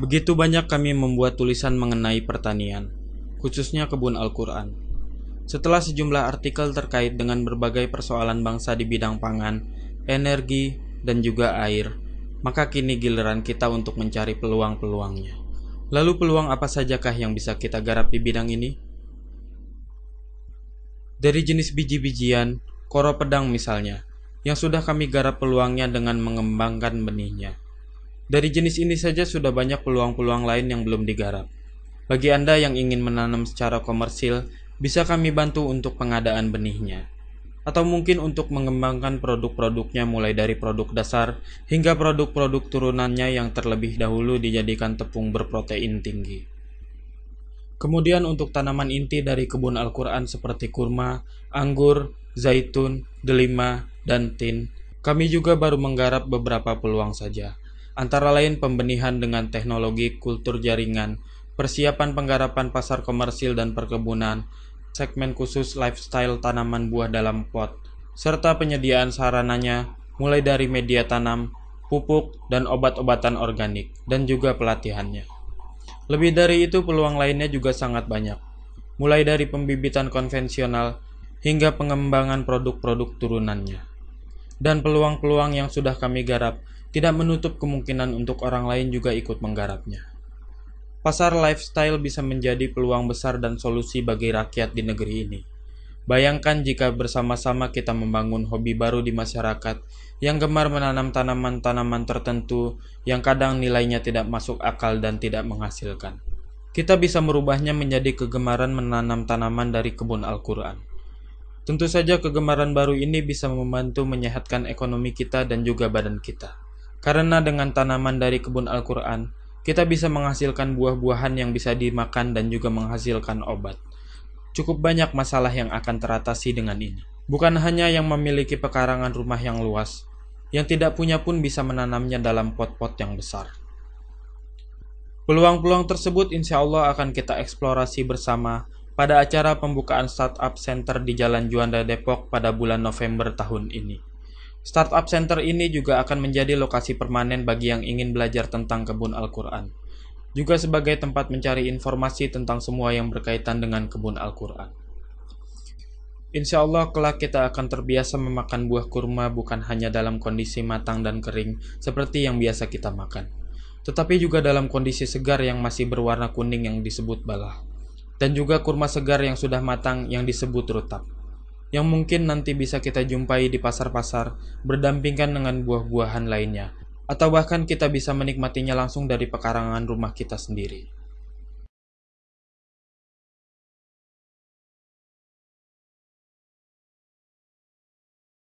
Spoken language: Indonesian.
Begitu banyak kami membuat tulisan mengenai pertanian, khususnya kebun Al-Quran. Setelah sejumlah artikel terkait dengan berbagai persoalan bangsa di bidang pangan, energi, dan juga air, maka kini giliran kita untuk mencari peluang-peluangnya. Lalu peluang apa sajakah yang bisa kita garap di bidang ini? Dari jenis biji-bijian, koro pedang misalnya, yang sudah kami garap peluangnya dengan mengembangkan benihnya. Dari jenis ini saja sudah banyak peluang-peluang lain yang belum digarap. Bagi Anda yang ingin menanam secara komersil, bisa kami bantu untuk pengadaan benihnya. Atau mungkin untuk mengembangkan produk-produknya mulai dari produk dasar hingga produk-produk turunannya yang terlebih dahulu dijadikan tepung berprotein tinggi. Kemudian untuk tanaman inti dari kebun Al-Quran seperti kurma, anggur, zaitun, delima, dan tin, kami juga baru menggarap beberapa peluang saja. Antara lain pembenihan dengan teknologi kultur jaringan, persiapan penggarapan pasar komersil dan perkebunan, segmen khusus lifestyle tanaman buah dalam pot, serta penyediaan sarananya mulai dari media tanam, pupuk, dan obat-obatan organik, dan juga pelatihannya. Lebih dari itu, peluang lainnya juga sangat banyak, mulai dari pembibitan konvensional hingga pengembangan produk-produk turunannya. Dan peluang-peluang yang sudah kami garap tidak menutup kemungkinan untuk orang lain juga ikut menggarapnya. Pasar lifestyle bisa menjadi peluang besar dan solusi bagi rakyat di negeri ini. Bayangkan jika bersama-sama kita membangun hobi baru di masyarakat yang gemar menanam tanaman-tanaman tertentu yang kadang nilainya tidak masuk akal dan tidak menghasilkan. Kita bisa merubahnya menjadi kegemaran menanam tanaman dari kebun Al-Quran. Tentu saja kegemaran baru ini bisa membantu menyehatkan ekonomi kita dan juga badan kita. Karena dengan tanaman dari kebun Al-Quran, kita bisa menghasilkan buah-buahan yang bisa dimakan dan juga menghasilkan obat. Cukup banyak masalah yang akan teratasi dengan ini. Bukan hanya yang memiliki pekarangan rumah yang luas, yang tidak punya pun bisa menanamnya dalam pot-pot yang besar. Peluang-peluang tersebut insya Allah akan kita eksplorasi bersama pada acara pembukaan Startup Center di Jalan Juanda Depok pada bulan November tahun ini. Startup Center ini juga akan menjadi lokasi permanen bagi yang ingin belajar tentang kebun Al-Quran, juga sebagai tempat mencari informasi tentang semua yang berkaitan dengan kebun Al-Quran. Insya Allah kelak kita akan terbiasa memakan buah kurma bukan hanya dalam kondisi matang dan kering seperti yang biasa kita makan, tetapi juga dalam kondisi segar yang masih berwarna kuning yang disebut balah, dan juga kurma segar yang sudah matang yang disebut rutab, yang mungkin nanti bisa kita jumpai di pasar-pasar berdampingan dengan buah-buahan lainnya, atau bahkan kita bisa menikmatinya langsung dari pekarangan rumah kita sendiri.